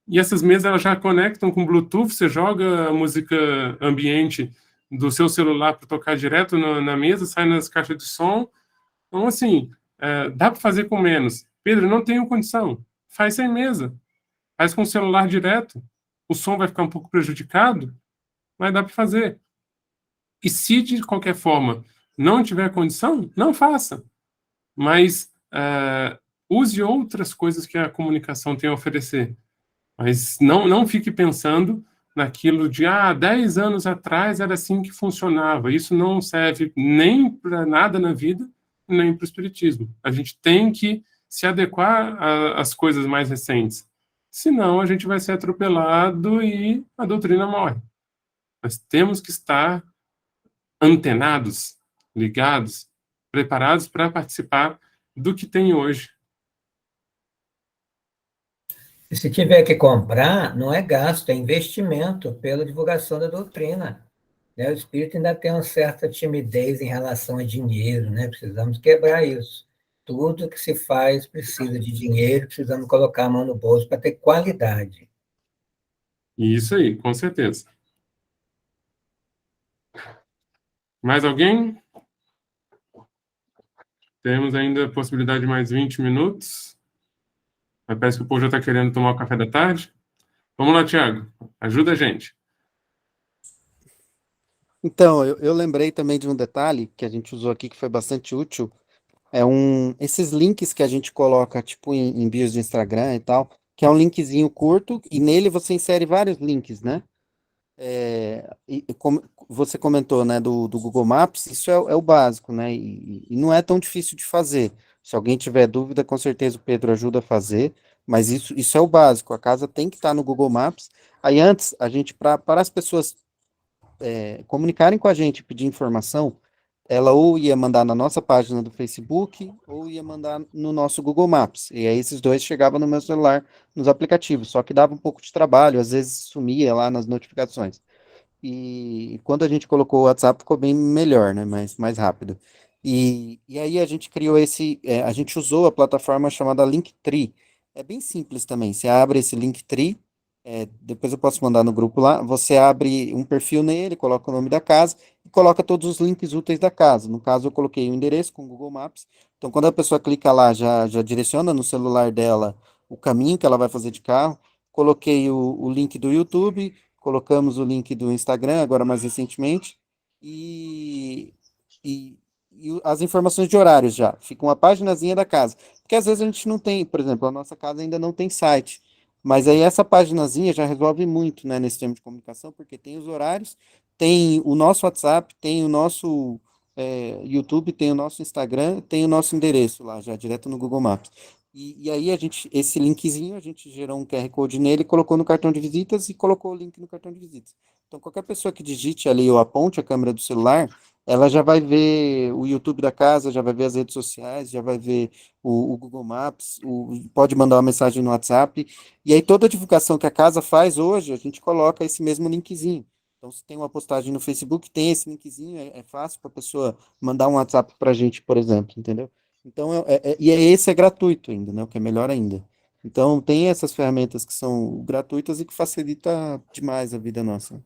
E essas mesas elas já conectam com Bluetooth, você joga a música ambiente do seu celular para tocar direto na mesa, sai nas caixas de som. Então, assim, dá para fazer com menos. Pedro, não tenho condição. Faz sem mesa. Faz com o celular direto. O som vai ficar um pouco prejudicado, mas dá para fazer. E se, de qualquer forma, não tiver condição, não faça. Mas use outras coisas que a comunicação tem a oferecer. Mas não fique pensando naquilo de 10 anos atrás era assim que funcionava. Isso não serve nem para nada na vida, nem para o espiritismo. A gente tem que se adequar às coisas mais recentes. Senão a gente vai ser atropelado e a doutrina morre. Nós temos que estar antenados, ligados, preparados para participar do que tem hoje. E se tiver que comprar, não é gasto, é investimento pela divulgação da doutrina. O espírito ainda tem uma certa timidez em relação a dinheiro, né? Precisamos quebrar isso. Tudo que se faz precisa de dinheiro, precisamos colocar a mão no bolso para ter qualidade. Isso aí, com certeza. Mais alguém? Temos ainda a possibilidade de mais 20 minutos. Mas parece que o povo já está querendo tomar o café da tarde. Vamos lá, Thiago. Ajuda a gente. Então, eu lembrei também de um detalhe que a gente usou aqui que foi bastante útil. Esses links que a gente coloca, tipo, em bios de Instagram e tal, que é um linkzinho curto, e nele você insere vários links, né? E como você comentou, né, do Google Maps, isso é o básico, né? E não é tão difícil de fazer. Se alguém tiver dúvida, com certeza o Pedro ajuda a fazer, mas isso é o básico. A casa tem que estar no Google Maps. Aí antes, a gente, para as pessoas comunicarem com a gente, pedir informação, ela ou ia mandar na nossa página do Facebook ou ia mandar no nosso Google Maps. E aí esses dois chegavam no meu celular nos aplicativos, só que dava um pouco de trabalho, às vezes sumia lá nas notificações. E quando a gente colocou o WhatsApp ficou bem melhor, né? Mais rápido. E aí a gente criou a gente usou a plataforma chamada Linktree. É bem simples também. Você abre esse Linktree, depois eu posso mandar no grupo lá. Você abre um perfil nele, coloca o nome da casa e coloca todos os links úteis da casa. No caso, eu coloquei o endereço com o Google Maps. Então, quando a pessoa clica lá, já direciona no celular dela o caminho que ela vai fazer de carro. Coloquei o link do YouTube, colocamos o link do Instagram, agora mais recentemente, e, e as informações de horários já. Fica uma paginazinha da casa. Porque às vezes a gente não tem, por exemplo, a nossa casa ainda não tem site. Mas aí essa paginazinha já resolve muito, né, nesse termo de comunicação, porque tem os horários, tem o nosso WhatsApp, tem o nosso YouTube, tem o nosso Instagram, tem o nosso endereço lá, já direto no Google Maps. E aí esse linkzinho, a gente gerou um QR Code nele, colocou no cartão de visitas e colocou o link no cartão de visitas. Então, qualquer pessoa que digite ali ou aponte a câmera do celular, ela já vai ver o YouTube da casa, já vai ver as redes sociais, já vai ver o Google Maps, pode mandar uma mensagem no WhatsApp. E aí, toda a divulgação que a casa faz hoje, a gente coloca esse mesmo linkzinho. Então, se tem uma postagem no Facebook, tem esse linkzinho, é fácil para a pessoa mandar um WhatsApp para a gente, por exemplo, entendeu? Então, esse é gratuito ainda, né? O que é melhor ainda. Então, tem essas ferramentas que são gratuitas e que facilita demais a vida nossa.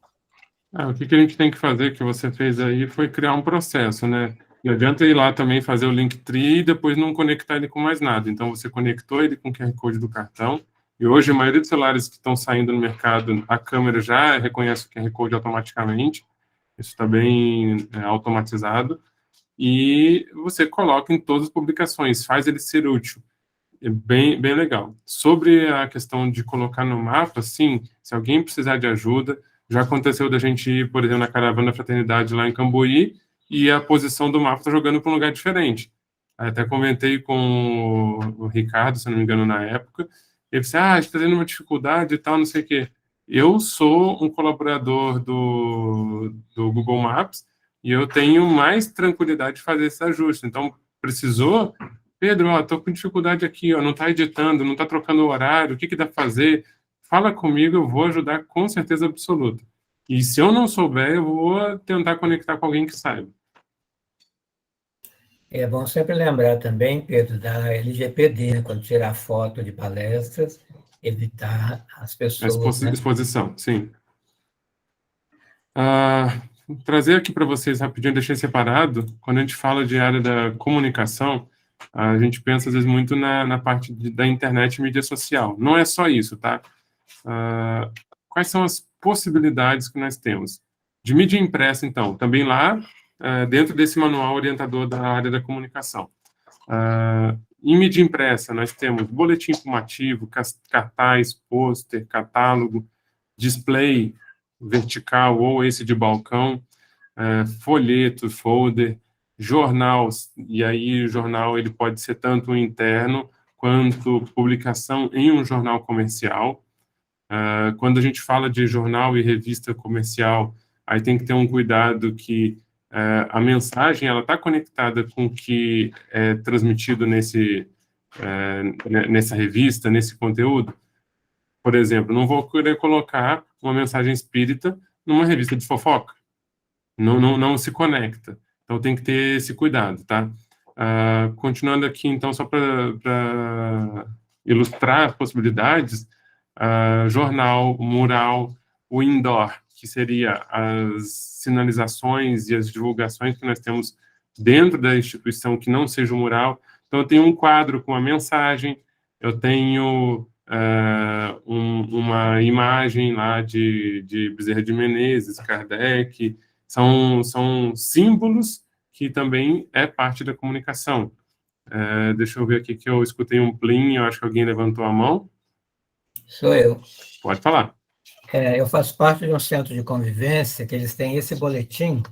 O que a gente tem que fazer, que você fez aí, foi criar um processo, né? Não adianta ir lá também fazer o Linktree e depois não conectar ele com mais nada. Então, você conectou ele com o QR Code do cartão, e hoje a maioria dos celulares que estão saindo no mercado, a câmera já reconhece o QR Code automaticamente, isso está bem automatizado, e você coloca em todas as publicações, faz ele ser útil. É bem legal. Sobre a questão de colocar no mapa, sim, se alguém precisar de ajuda, já aconteceu da gente ir, por exemplo, na Caravana da Fraternidade lá em Cambuí, e a posição do mapa está jogando para um lugar diferente. Até comentei com o Ricardo, se não me engano, na época, ele disse, a gente está tendo uma dificuldade e tal, não sei o quê. Eu sou um colaborador do Google Maps, e eu tenho mais tranquilidade de fazer esse ajuste. Então, precisou... Pedro, tô com dificuldade aqui, não tá editando, não tá trocando o horário, o que dá pra fazer? Fala comigo, eu vou ajudar com certeza absoluta. E se eu não souber, eu vou tentar conectar com alguém que saiba. É bom sempre lembrar também, Pedro, da LGPD, né? Quando tirar foto de palestras, evitar as pessoas, né? Exposição, sim. Trazer aqui para vocês rapidinho, deixei separado, quando a gente fala de área da comunicação, a gente pensa às vezes muito na parte da internet e mídia social. Não é só isso, tá? Quais são as possibilidades que nós temos? De mídia impressa, então, também lá, dentro desse manual orientador da área da comunicação. Em mídia impressa, nós temos boletim informativo, cartaz, pôster, catálogo, display vertical ou esse de balcão, folheto, folder, jornal, e aí o jornal ele pode ser tanto interno quanto publicação em um jornal comercial. Quando a gente fala de jornal e revista comercial, aí tem que ter um cuidado que a mensagem ela está conectada com o que é transmitido nessa revista, nesse conteúdo. Por exemplo, não vou querer colocar uma mensagem espírita numa revista de fofoca. Não se conecta. Então, tem que ter esse cuidado, tá? Continuando aqui, então, só para ilustrar as possibilidades, jornal, mural, o indoor, que seria as sinalizações e as divulgações que nós temos dentro da instituição que não seja um mural. Então, eu tenho um quadro com a mensagem, eu tenho uma imagem lá de Bezerra de Menezes, Kardec, são símbolos que também é parte da comunicação. Deixa eu ver aqui que eu escutei um plim, eu acho que alguém levantou a mão. Sou eu. Pode falar. Eu faço parte de um centro de convivência que eles têm esse boletim,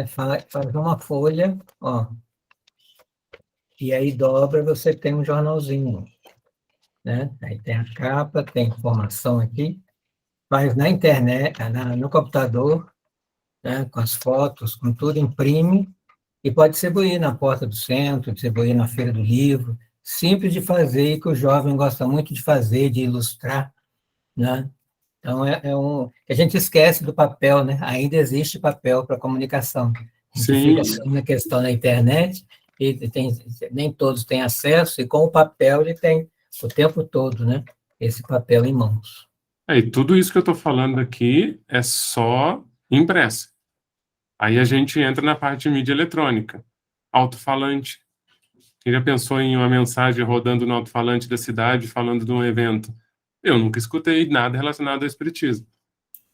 faz uma folha, ó, e aí dobra, você tem um jornalzinho, né? Aí tem a capa, tem informação aqui, faz na internet, no computador, né? Com as fotos, com tudo, imprime, e pode distribuir na porta do centro, distribuir na feira do livro, simples de fazer, e que o jovem gosta muito de fazer, de ilustrar, né? Então, a gente esquece do papel, né? Ainda existe papel para comunicação. A gente Sim. fica só na questão da internet, e nem todos têm acesso, e com o papel ele tem o tempo todo, né? Esse papel em mãos. E tudo isso que eu estou falando aqui é só impresso. Aí a gente entra na parte de mídia eletrônica. Alto-falante. Quem já pensou em uma mensagem rodando no alto-falante da cidade, falando de um evento? Eu nunca escutei nada relacionado ao espiritismo.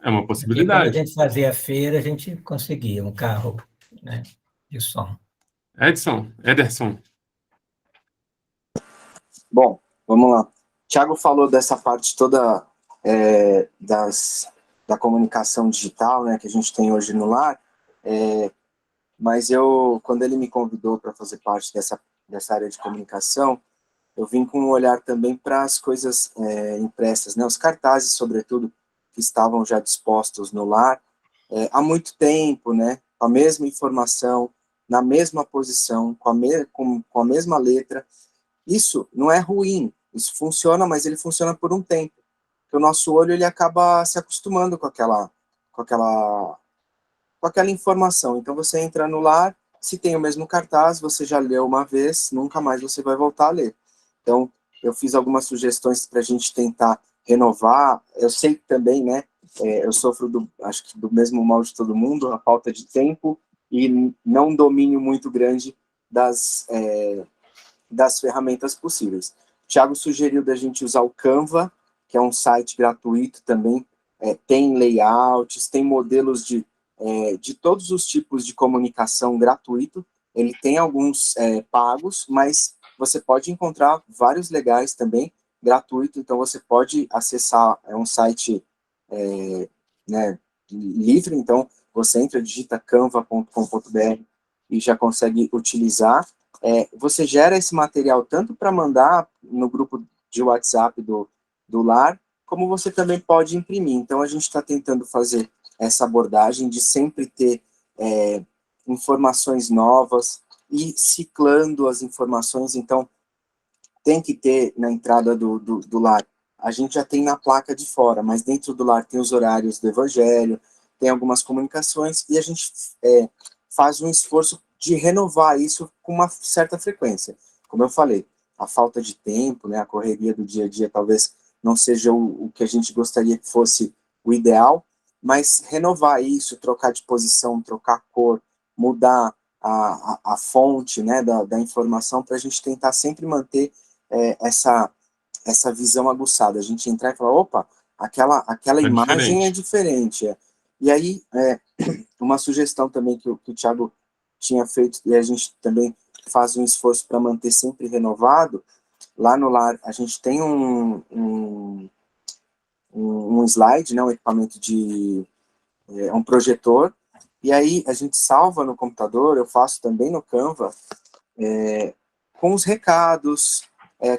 É uma Aqui, quando a possibilidade. gente fazia a feira, a gente conseguia um carro, né, de som. Ederson. Bom, vamos lá. Thiago falou dessa parte toda da comunicação digital, né, que a gente tem hoje no lar, mas quando ele me convidou para fazer parte dessa área de comunicação, eu vim com um olhar também para as coisas impressas, né, os cartazes, sobretudo, que estavam já dispostos no lar há muito tempo, né, com a mesma informação, na mesma posição, com a mesma letra. Isso não é ruim, isso funciona, mas ele funciona por um tempo, porque o nosso olho ele acaba se acostumando com aquela informação. Então você entra no lar, se tem o mesmo cartaz, você já leu uma vez, nunca mais você vai voltar a ler. Então eu fiz algumas sugestões para a gente tentar renovar. Eu sei que também, né, eu sofro acho que do mesmo mal de todo mundo, a falta de tempo e não um domínio muito grande das ferramentas possíveis. O Thiago sugeriu da gente usar o Canva, que é um site gratuito também, tem layouts, tem modelos de todos os tipos de comunicação gratuito. Ele tem alguns pagos, mas você pode encontrar vários legais também, gratuito, então você pode acessar, é um site né, livre, então você entra, digita canva.com.br e já consegue utilizar. Você gera esse material tanto para mandar no grupo de WhatsApp do lar, como você também pode imprimir. Então, a gente está tentando fazer essa abordagem de sempre ter informações novas e ciclando as informações. Então, tem que ter na entrada do lar. A gente já tem na placa de fora, mas dentro do lar tem os horários do evangelho, tem algumas comunicações, e a gente faz um esforço de renovar isso com uma certa frequência. Como eu falei, a falta de tempo, né, a correria do dia a dia talvez não seja o que a gente gostaria que fosse o ideal, mas renovar isso, trocar de posição, trocar cor, mudar a fonte, né, da informação, para a gente tentar sempre manter essa visão aguçada. A gente entrar e falar, opa, aquela imagem é diferente. E aí, uma sugestão também que o Thiago tinha feito, e a gente também faz um esforço para manter sempre renovado, lá no lar a gente tem um slide, né, um equipamento um projetor, e aí a gente salva no computador, eu faço também no Canva, com os recados,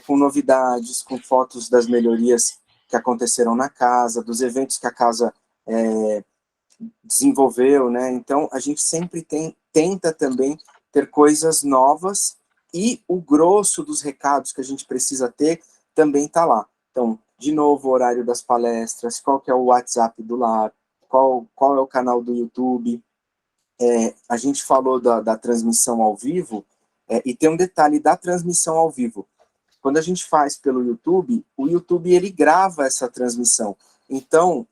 com novidades, com fotos das melhorias que aconteceram na casa, dos eventos que a casa desenvolveu, né? Então a gente sempre tenta também ter coisas novas, e o grosso dos recados que a gente precisa ter também está lá. Então, de novo, o horário das palestras, qual que é o WhatsApp do lar, qual é o canal do YouTube. A gente falou da transmissão ao vivo, e tem um detalhe da transmissão ao vivo. Quando a gente faz pelo YouTube, o YouTube ele grava essa transmissão. Então,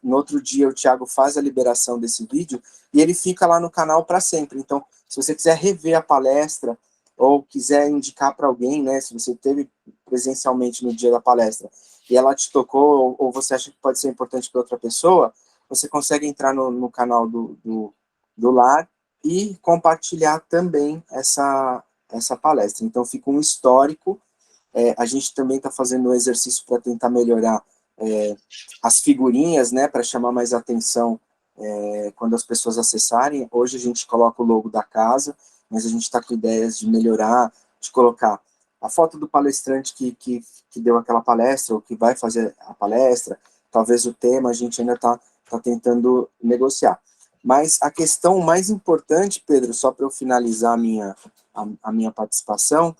no outro dia, o Thiago faz a liberação desse vídeo e ele fica lá no canal para sempre. Então, se você quiser rever a palestra ou quiser indicar para alguém, né, se você esteve presencialmente no dia da palestra e ela te tocou ou você acha que pode ser importante para outra pessoa, você consegue entrar no canal do Lar e compartilhar também essa palestra. Então, fica um histórico. A gente também está fazendo um exercício para tentar melhorar as figurinhas, né, para chamar mais atenção quando as pessoas acessarem. Hoje a gente coloca o logo da casa, mas a gente está com ideias de melhorar, de colocar a foto do palestrante que deu aquela palestra, ou que vai fazer a palestra, talvez o tema, a gente ainda está tentando negociar. Mas a questão mais importante, Pedro, só para eu finalizar a minha participação,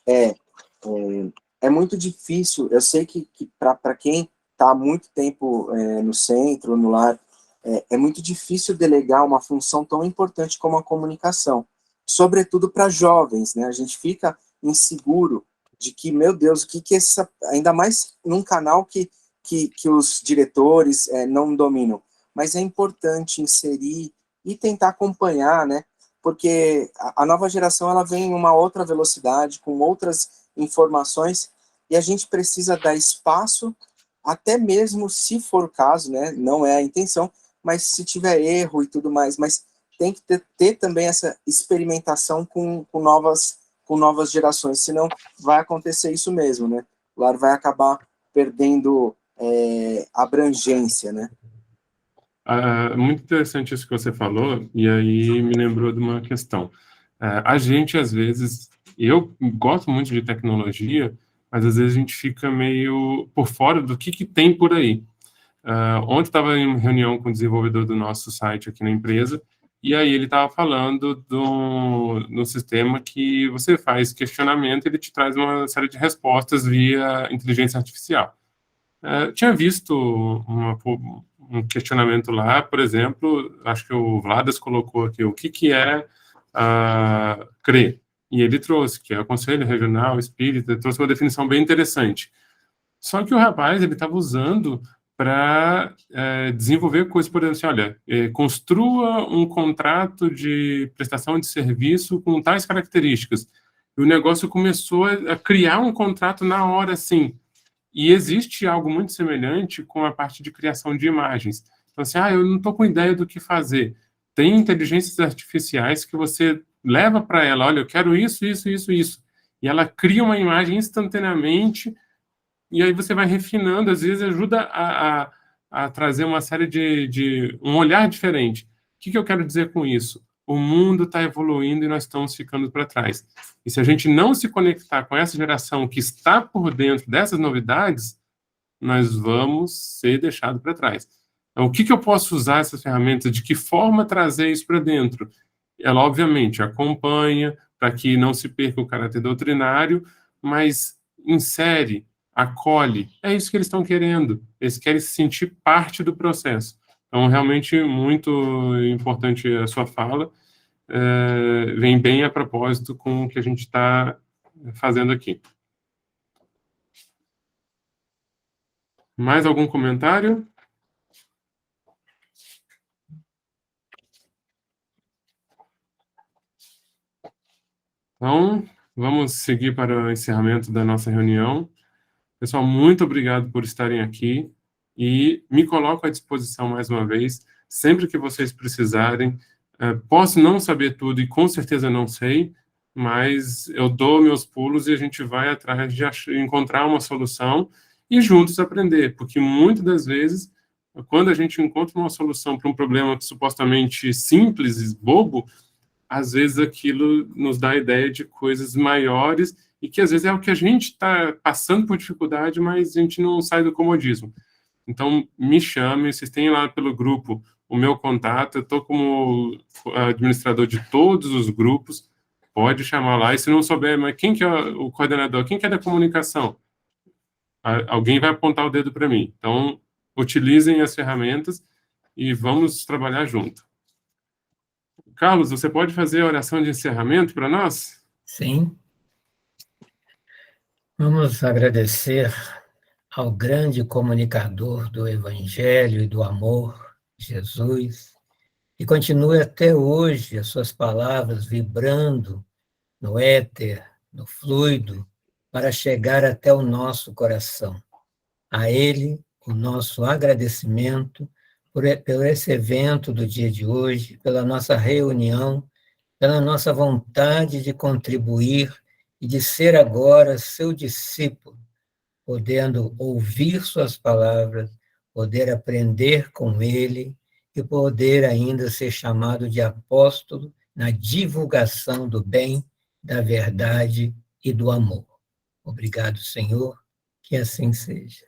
é muito difícil. Eu sei que para quem está há muito tempo no centro, no lar, é muito difícil delegar uma função tão importante como a comunicação, sobretudo para jovens, né? A gente fica inseguro de que, meu Deus, o que ainda mais num canal que os diretores não dominam, mas é importante inserir e tentar acompanhar, né? Porque a nova geração ela vem em uma outra velocidade, com outras informações, e a gente precisa dar espaço, até mesmo se for o caso, né? Não é a intenção, mas se tiver erro e tudo mais, mas tem que ter também essa experimentação com novas gerações, senão vai acontecer isso mesmo, né? O lar vai acabar perdendo abrangência, né? Muito interessante isso que você falou, e aí me lembrou de uma questão. A gente, às vezes, eu gosto muito de tecnologia, mas às vezes a gente fica meio por fora do que tem por aí. Ontem estava em reunião com o desenvolvedor do nosso site aqui na empresa, e aí ele estava falando do sistema que você faz questionamento e ele te traz uma série de respostas via inteligência artificial. Tinha visto um questionamento lá, por exemplo, acho que o Vladas colocou aqui o que é CRE, e ele trouxe, que é o Conselho Regional Espírita, trouxe uma definição bem interessante. Só que o rapaz, ele estava usando para desenvolver coisas, por exemplo, assim, olha, construa um contrato de prestação de serviço com tais características. E o negócio começou a criar um contrato na hora, assim. E existe algo muito semelhante com a parte de criação de imagens. Então, assim, eu não estou com ideia do que fazer. Tem inteligências artificiais que você leva para ela, olha, eu quero isso, isso, isso, isso. E ela cria uma imagem instantaneamente, e aí você vai refinando, às vezes ajuda a trazer uma série de um olhar diferente. O que eu quero dizer com isso? O mundo está evoluindo e nós estamos ficando para trás. E se a gente não se conectar com essa geração que está por dentro dessas novidades, nós vamos ser deixados para trás. Então, o que eu posso usar essas ferramentas? De que forma trazer isso para dentro? Ela, obviamente, acompanha para que não se perca o caráter doutrinário, mas insere, acolhe. É isso que eles estão querendo. Eles querem se sentir parte do processo. Então, realmente, muito importante a sua fala. Vem bem a propósito com o que a gente está fazendo aqui. Mais algum comentário? Então, vamos seguir para o encerramento da nossa reunião. Pessoal, muito obrigado por estarem aqui e me coloco à disposição mais uma vez, sempre que vocês precisarem. Posso não saber tudo e com certeza não sei, mas eu dou meus pulos e a gente vai atrás de encontrar uma solução e juntos aprender, porque muitas das vezes, quando a gente encontra uma solução para um problema supostamente simples e bobo, às vezes aquilo nos dá a ideia de coisas maiores e que às vezes é o que a gente está passando por dificuldade, mas a gente não sai do comodismo. Então, me chame, vocês têm lá pelo grupo o meu contato, eu estou como administrador de todos os grupos, pode chamar lá, e se não souber, mas quem que é o coordenador, quem que é da comunicação? Alguém vai apontar o dedo para mim. Então, utilizem as ferramentas e vamos trabalhar junto. Carlos, você pode fazer a oração de encerramento para nós? Sim. Vamos agradecer ao grande comunicador do Evangelho e do amor, Jesus, e continue até hoje as suas palavras vibrando no éter, no fluido, para chegar até o nosso coração. A Ele, o nosso agradecimento por esse evento do dia de hoje, pela nossa reunião, pela nossa vontade de contribuir e de ser agora seu discípulo, podendo ouvir suas palavras, poder aprender com Ele e poder ainda ser chamado de apóstolo na divulgação do bem, da verdade e do amor. Obrigado, Senhor, que assim seja.